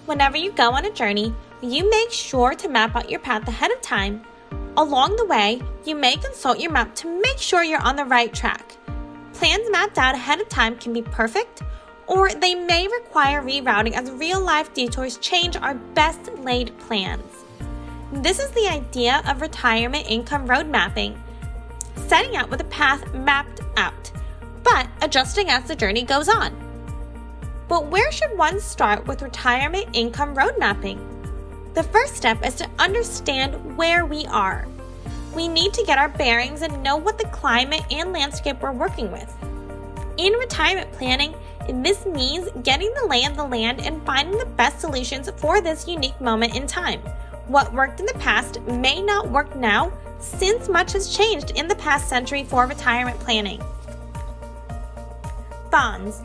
Whenever you go on a journey, you make sure to map out your path ahead of time. Along the way, you may consult your map to make sure you're on the right track. Plans mapped out ahead of time can be perfect, or they may require rerouting as real-life detours change our best-laid plans. This is the idea of retirement income road mapping, setting out with a path mapped out, but adjusting as the journey goes on. But where should one start with retirement income road mapping? The first step is to understand where we are. We need to get our bearings and know what the climate and landscape we're working with. In retirement planning, this means getting the lay of the land and finding the best solutions for this unique moment in time. What worked in the past may not work now, since much has changed in the past century for retirement planning. Bonds.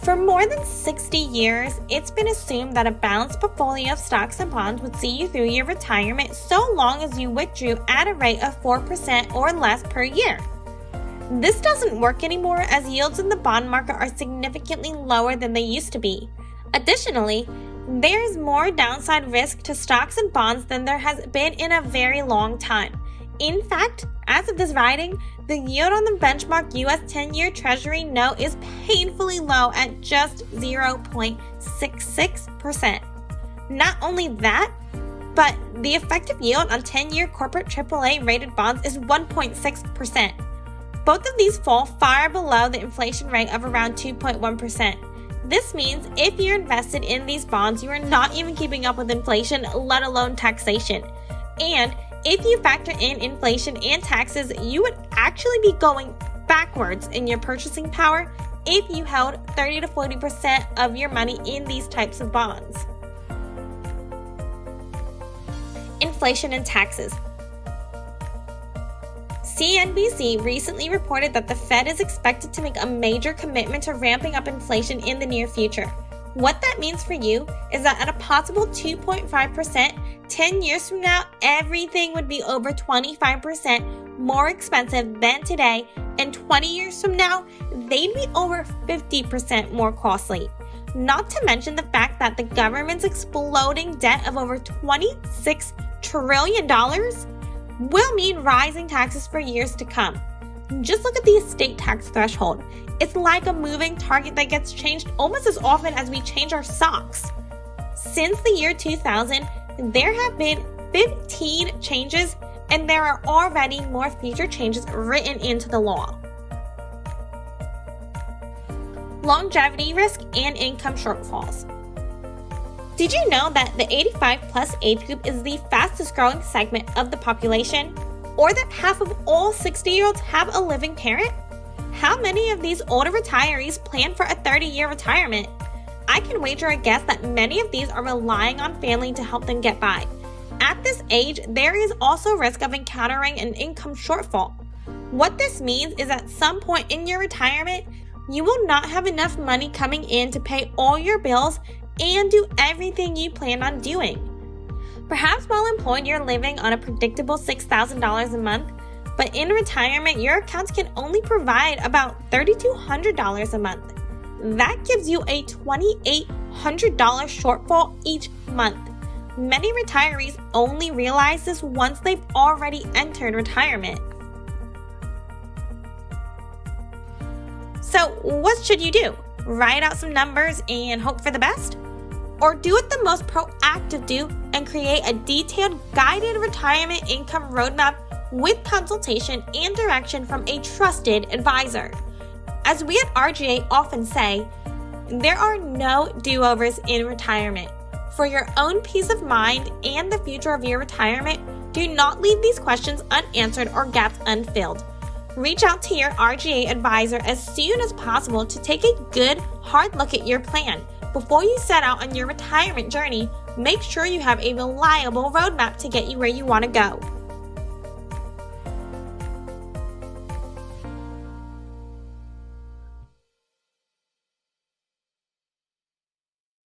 For more than 60 years, it's been assumed that a balanced portfolio of stocks and bonds would see you through your retirement so long as you withdrew at a rate of 4% or less per year. This doesn't work anymore as yields in the bond market are significantly lower than they used to be. Additionally, there is more downside risk to stocks and bonds than there has been in a very long time. In fact, as of this writing, the yield on the benchmark U.S. 10-year Treasury note is painfully low at just 0.66%. Not only that, but the effective yield on 10-year corporate AAA rated bonds is 1.6%. Both of these fall far below the inflation rate of around 2.1%. This means if you're invested in these bonds, you are not even keeping up with inflation, let alone taxation. And if you factor in inflation and taxes, you would actually be going backwards in your purchasing power if you held 30 to 40% of your money in these types of bonds. Inflation and taxes. CNBC recently reported that the Fed is expected to make a major commitment to ramping up inflation in the near future. What that means for you is that at a possible 2.5%, 10 years from now, everything would be over 25% more expensive than today, and 20 years from now, they'd be over 50% more costly. Not to mention the fact that the government's exploding debt of over $26 trillion will mean rising taxes for years to come. Just look at the estate tax threshold. It's like a moving target that gets changed almost as often as we change our socks. Since the year 2000, there have been 15 changes, and there are already more future changes written into the law. Longevity risk and income shortfalls. Did you know that the 85+ age group is the fastest growing segment of the population? Or that half of all 60-year-olds have a living parent? How many of these older retirees plan for a 30-year retirement? I can wager a guess that many of these are relying on family to help them get by. At this age, there is also risk of encountering an income shortfall. What this means is at some point in your retirement, you will not have enough money coming in to pay all your bills and do everything you plan on doing. Perhaps while employed, you're living on a predictable $6,000 a month, but in retirement, your accounts can only provide about $3,200 a month. That gives you a $2,800 shortfall each month. Many retirees only realize this once they've already entered retirement. So, what should you do? Write out some numbers and hope for the best? Or do what the most proactive do and create a detailed guided retirement income roadmap with consultation and direction from a trusted advisor. As we at RGA often say, there are no do-overs in retirement. For your own peace of mind and the future of your retirement, do not leave these questions unanswered or gaps unfilled. Reach out to your RGA advisor as soon as possible to take a good, hard look at your plan. Before you set out on your retirement journey, make sure you have a reliable roadmap to get you where you want to go.